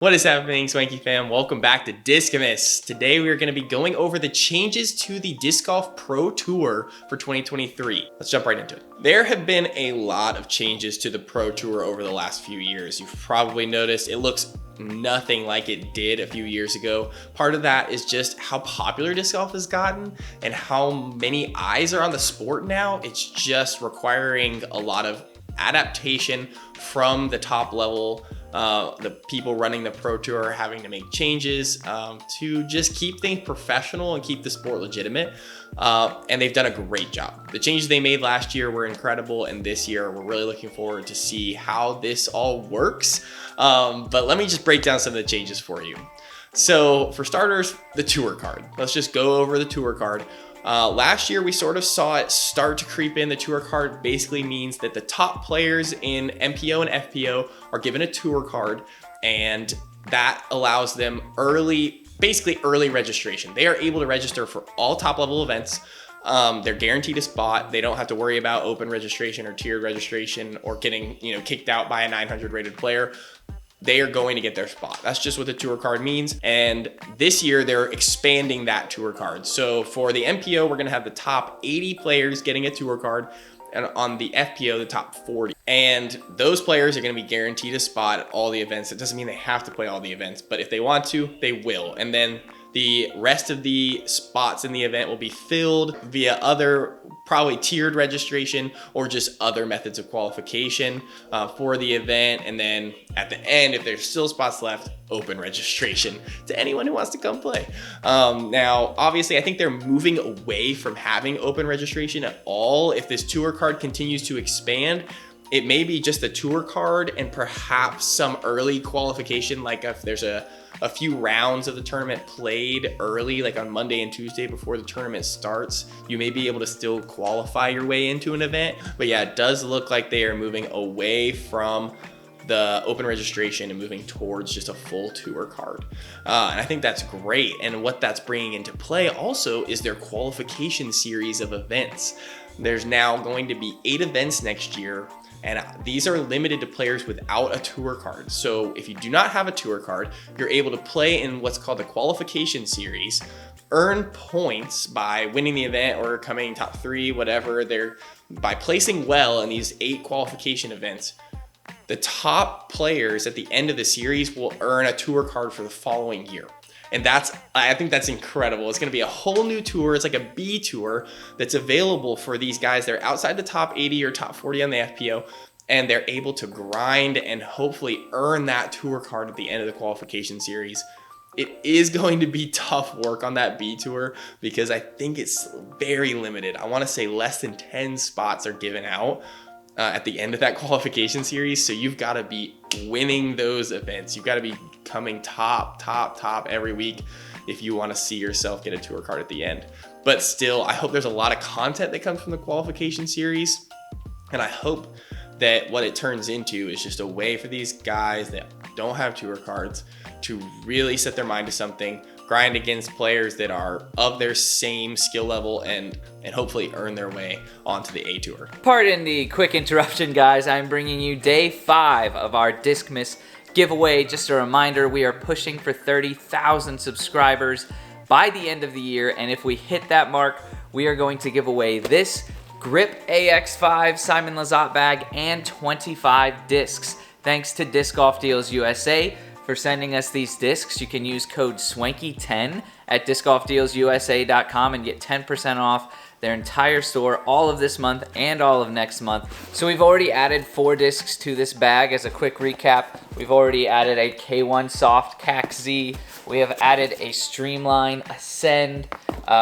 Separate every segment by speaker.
Speaker 1: What is happening, Swanky fam? Welcome back to Discmas. Today we are going to be going over the changes to the Disc Golf Pro Tour for 2023. Let's jump right into it. There have been a lot of changes to the Pro Tour over the last few years. You've probably noticed it looks nothing like it did a few years ago. Part of that is just how popular disc golf has gotten and how many eyes are on the sport now. It's just requiring a lot of adaptation from the top level. The people running the Pro Tour are having to make changes to just keep things professional and keep the sport legitimate. And they've done a great job. The changes they made last year were incredible, and this year we're really looking forward to see how this all works. But let me just break down some of the changes for you. So for starters, the tour card. Let's just go over the tour card. Last year, we sort of saw it start to creep in. The tour card basically means that the top players in MPO and FPO are given a tour card, and that allows them basically early registration. They are able to register for all top level events. They're guaranteed a spot. They don't have to worry about open registration or tiered registration or getting, kicked out by a 900 rated player. They are going to get their spot. That's just what the tour card means. And this year they're expanding that tour card. So for the MPO, we're gonna have the top 80 players getting a tour card, and on the FPO, the top 40. And those players are gonna be guaranteed a spot at all the events. It doesn't mean they have to play all the events, but if they want to, they will. And then the rest of the spots in the event will be filled via other probably tiered registration or just other methods of qualification for the event. And then at the end, if there's still spots left, open registration to anyone who wants to come play. Now, obviously, I think they're moving away from having open registration at all. If this tour card continues to expand, it may be just the tour card and perhaps some early qualification, like if there's a few rounds of the tournament played early, like on Monday and Tuesday before the tournament starts, you may be able to still qualify your way into an event. But yeah, it does look like they are moving away from the open registration and moving towards just a full tour card. And I think that's great. And what that's bringing into play also is their qualification series of events. There's now going to be 8 events next year, and these are limited to players without a tour card. So if you do not have a tour card, you're able to play in what's called the Qualification Series, earn points by winning the event or coming top 3, whatever. By placing well in these 8 qualification events, the top players at the end of the series will earn a tour card for the following year. And I think that's incredible. It's gonna be a whole new tour. It's like a B tour that's available for these guys. They're outside the top 80 or top 40 on the FPO, and they're able to grind and hopefully earn that tour card at the end of the qualification series. It is going to be tough work on that B tour because I think it's very limited. I wanna say less than 10 spots are given out at the end of that qualification series. So you've got to be winning those events. You've got to be coming top every week if you want to see yourself get a tour card at the end. But still, I hope there's a lot of content that comes from the qualification series. And I hope that what it turns into is just a way for these guys that don't have tour cards to really set their mind to something, grind against players that are of their same skill level, and hopefully earn their way onto the A Tour.
Speaker 2: Pardon the quick interruption, guys. I'm bringing you day 5 of our Discmas giveaway. Just a reminder, we are pushing for 30,000 subscribers by the end of the year, and if we hit that mark, we are going to give away this Grip AX5 Simon Lizotte bag and 25 discs. Thanks to Disc Golf Deals USA for sending us these discs. You can use code SWANKY10 at discgolfdealsusa.com and get 10% off their entire store all of this month and all of next month. So we've already added 4 discs to this bag. As a quick recap, we've already added a K1 Soft CAC Z. We have added a Streamline Ascend.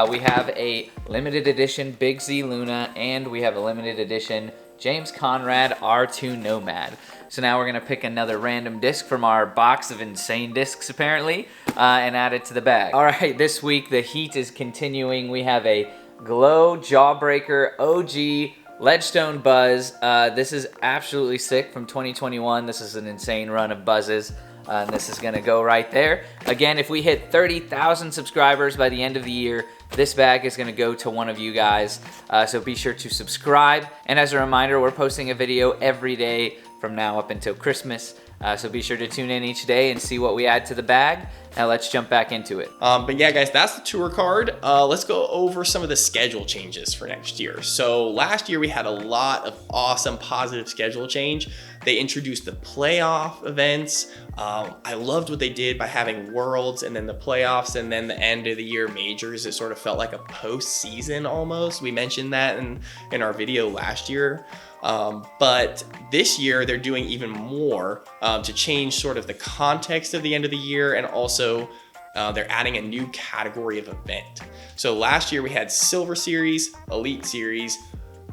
Speaker 2: We have a limited edition Big Z Luna, and we have a limited edition James Conrad R2 Nomad. So now we're gonna pick another random disc from our box of insane discs apparently, and add it to the bag. All right, this week the heat is continuing. We have a Glow Jawbreaker OG Ledgestone Buzz. This is absolutely sick from 2021. This is an insane run of buzzes. And this is gonna go right there. Again, if we hit 30,000 subscribers by the end of the year, this bag is gonna go to one of you guys. So be sure to subscribe. And as a reminder, we're posting a video every day from now up until Christmas. So be sure to tune in each day and see what we add to the bag. Now let's jump back into it.
Speaker 1: But yeah, guys, that's the tour card. Let's go over some of the schedule changes for next year. So last year we had a lot of awesome positive schedule change. They introduced the playoff events. I loved what they did by having Worlds and then the playoffs and then the end of the year majors. It sort of felt like a postseason almost. We mentioned that in our video last year. But this year they're doing even more to change sort of the context of the end of the year, and also they're adding a new category of event. So last year we had Silver Series, Elite Series,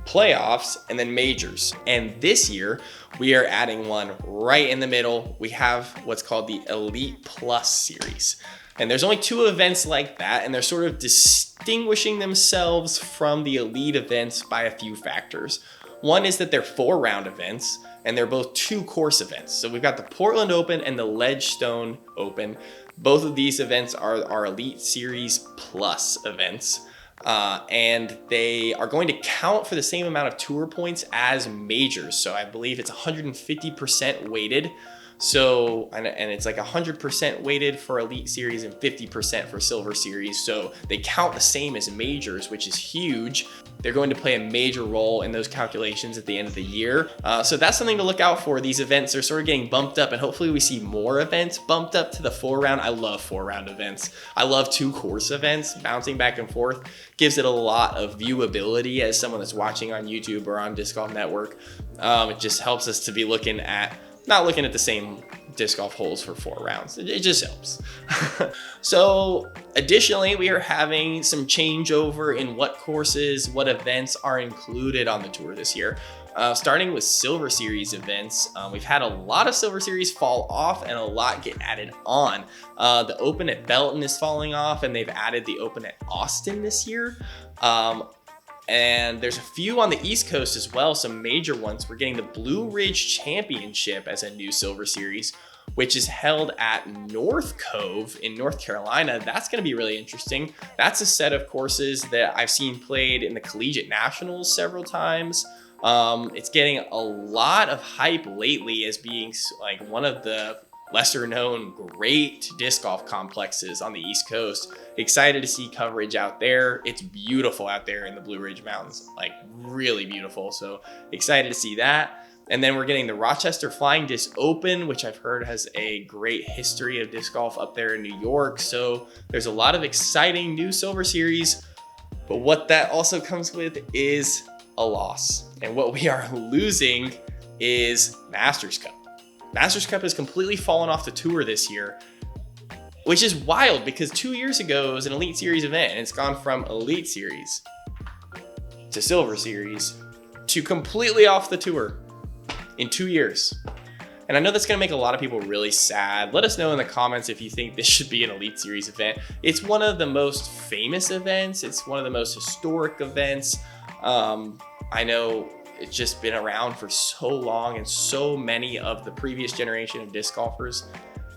Speaker 1: playoffs, and then majors. And this year we are adding one right in the middle. We have what's called the Elite Plus Series. And there's only 2 events like that, and they're sort of distinguishing themselves from the elite events by a few factors. One is that they're 4-round events, and they're both 2-course events. So we've got the Portland Open and the Ledgestone Open. Both of these events are our Elite Series Plus events. And they are going to count for the same amount of tour points as majors. So I believe it's 150% weighted. So, and it's like 100% weighted for Elite Series and 50% for Silver Series. So they count the same as majors, which is huge. They're going to play a major role in those calculations at the end of the year. So that's something to look out for. These events are sort of getting bumped up, and hopefully we see more events bumped up to the 4-round. I love 4-round events. I love 2-course events. Bouncing back and forth gives it a lot of viewability as someone that's watching on YouTube or on Disc Golf Network. It just helps us to be not looking at the same disc golf holes for 4 rounds. It just helps. So additionally, we are having some changeover in what courses, what events are included on the tour this year. Starting with Silver Series events, we've had a lot of Silver Series fall off and a lot get added on. The Open at Belton is falling off, and they've added the Open at Austin this year. And there's a few on the East Coast as well, some major ones. We're getting the Blue Ridge Championship as a new Silver Series, which is held at North Cove in North Carolina. That's going to be really interesting. That's a set of courses that I've seen played in the Collegiate Nationals several times. It's getting a lot of hype lately as being like one of the lesser known great disc golf complexes on the East Coast. Excited to see coverage out there. It's beautiful out there in the Blue Ridge Mountains, like really beautiful. So excited to see that. And then we're getting the Rochester Flying Disc Open, which I've heard has a great history of disc golf up there in New York. So there's a lot of exciting new Silver Series, but what that also comes with is a loss. And what we are losing is Masters Cup. Masters Cup has completely fallen off the tour this year, which is wild because 2 years ago it was an Elite Series event, and it's gone from Elite Series to Silver Series to completely off the tour in 2 years. And I know that's going to make a lot of people really sad. Let us know in the comments if you think this should be an Elite Series event. It's one of the most famous events. It's one of the most historic events. I know it's just been around for so long, and so many of the previous generation of disc golfers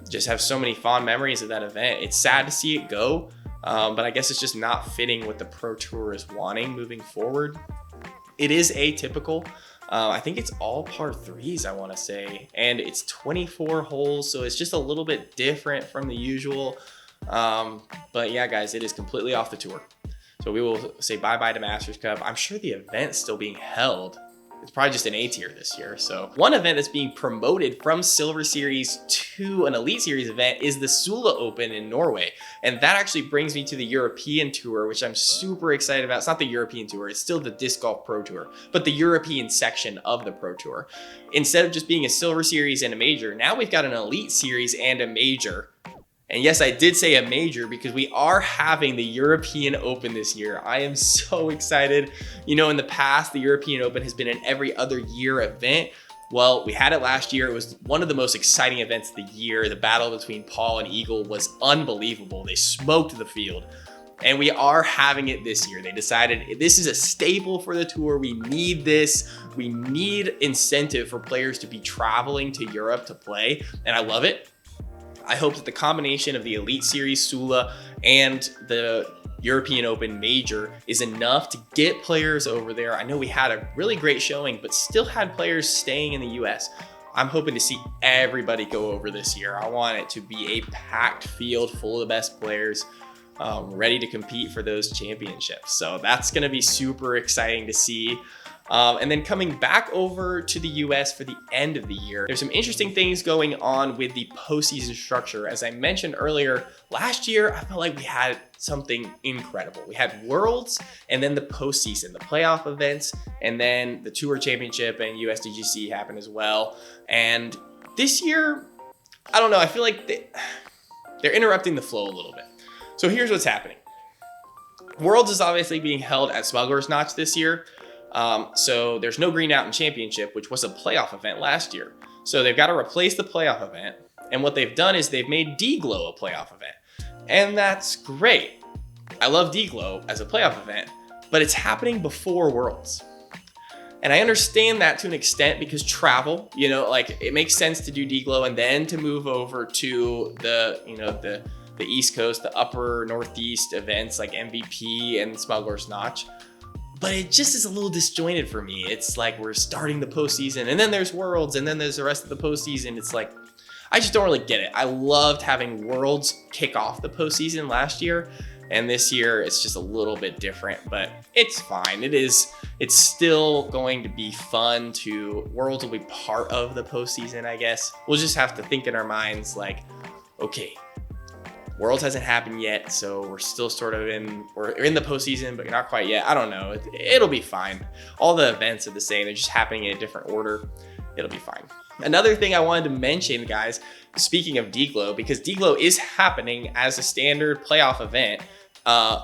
Speaker 1: just have so many fond memories of that event. It's sad to see it go, but I guess it's just not fitting what the Pro Tour is wanting moving forward. It is atypical. I think it's all par 3s, I want to say, and it's 24 holes, so it's just a little bit different from the usual. But yeah, guys, it is completely off the tour. So we will say bye-bye to Masters Cup. I'm sure the event's still being held. It's probably just an A tier this year. So one event that's being promoted from Silver Series to an Elite Series event is the Sula Open in Norway. And that actually brings me to the European Tour, which I'm super excited about. It's not the European Tour, it's still the Disc Golf Pro Tour, but the European section of the Pro Tour. Instead of just being a Silver Series and a major, now we've got an Elite Series and a major. And yes, I did say a major because we are having the European Open this year. I am so excited. You know, in the past, the European Open has been an every other year event. Well, we had it last year. It was one of the most exciting events of the year. The battle between Paul and Eagle was unbelievable. They smoked the field. And we are having it this year. They decided this is a staple for the tour. We need this. We need incentive for players to be traveling to Europe to play. And I love it. I hope that the combination of the Elite Series Sula and the European Open Major is enough to get players over there. I know we had a really great showing, but still had players staying in the US. I'm hoping to see everybody go over this year. I want it to be a packed field full of the best players, ready to compete for those championships. So that's going to be super exciting to see. And then coming back over to the US for the end of the year, there's some interesting things going on with the postseason structure. As I mentioned earlier, last year, I felt like we had something incredible. We had Worlds and then the postseason, the playoff events, and then the Tour Championship and USDGC happened as well. And this year, I don't know, I feel like they're interrupting the flow a little bit. So here's what's happening. Worlds is obviously being held at Smuggler's Notch this year. So there's no Green Mountain Championship, which was a playoff event last year. So they've got to replace the playoff event. And what they've done is they've made D-Glow a playoff event. And that's great. I love D-Glow as a playoff event, but it's happening before Worlds. And I understand that to an extent because travel, you know, like it makes sense to do D-Glow and then to move over to the, you know, the East Coast, the upper Northeast events like MVP and Smuggler's Notch. But it just is a little disjointed for me. It's like we're starting the postseason and then there's Worlds and then there's the rest of the postseason. It's like, I just don't really get it. I loved having Worlds kick off the postseason last year. And this year it's just a little bit different, but it's fine. It's still going to be fun Worlds will be part of the postseason, I guess. We'll just have to think in our minds like, okay, Worlds hasn't happened yet, so we're still sort of we're in the postseason, but not quite yet. I don't know. It'll be fine. All the events are the same. They're just happening in a different order. It'll be fine. Another thing I wanted to mention, guys, speaking of D-Glow, because D-Glow is happening as a standard playoff event.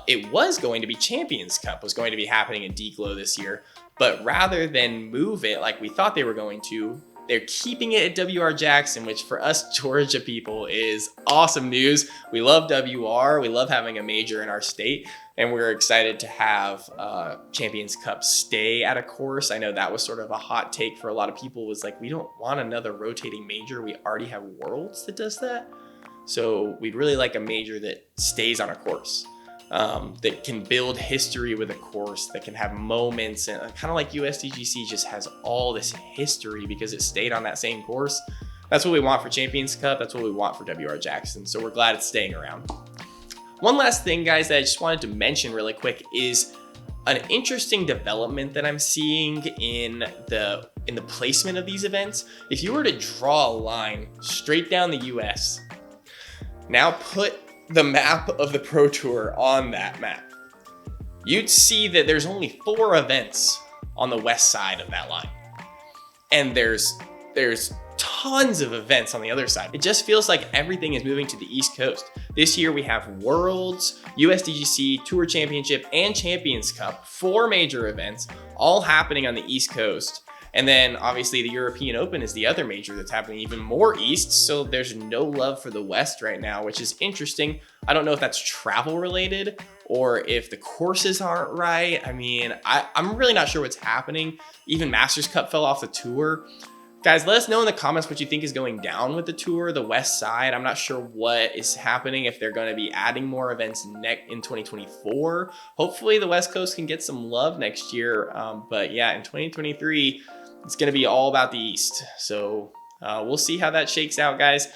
Speaker 1: It was going to be Champions Cup was going to be happening in D-Glow this year, but rather than move it like we thought they were going to, they're keeping it at WR Jackson, which for us Georgia people is awesome news. We love WR. We love having a major in our state, and we're excited to have Champions Cup stay at a course. I know that was sort of a hot take for a lot of people, was like, we don't want another rotating major. We already have Worlds that does that. So we'd really like a major that stays on a course. That can build history with a course, that can have moments, and kind of like USDGC just has all this history because it stayed on that same course. That's what we want for Champions Cup. That's what we want for WR Jackson. So we're glad it's staying around. One last thing, guys, that I just wanted to mention really quick is an interesting development that I'm seeing in the placement of these events. If you were to draw a line straight down the US, now put the map of the Pro Tour on that map, you'd see that there's only 4 events on the west side of that line. And there's tons of events on the other side. It just feels like everything is moving to the East Coast. This year we have Worlds, USDGC, Tour Championship, and Champions Cup, 4 major events, all happening on the East Coast. And then obviously the European Open is the other major that's happening even more east. So there's no love for the West right now, which is interesting. I don't know if that's travel related or if the courses aren't right. I mean, I'm really not sure what's happening. Even Masters Cup fell off the tour. Guys, let us know in the comments what you think is going down with the tour, the West side. I'm not sure what is happening, if they're going to be adding more events in 2024. Hopefully the West Coast can get some love next year. But yeah, in 2023, it's going to be all about the East. So we'll see how that shakes out, guys.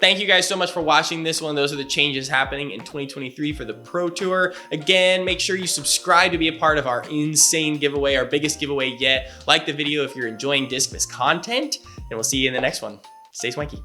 Speaker 1: Thank you guys so much for watching this one. Those are the changes happening in 2023 for the Pro Tour. Again, make sure you subscribe to be a part of our insane giveaway, our biggest giveaway yet. Like the video if you're enjoying Discmas content, and we'll see you in the next one. Stay swanky.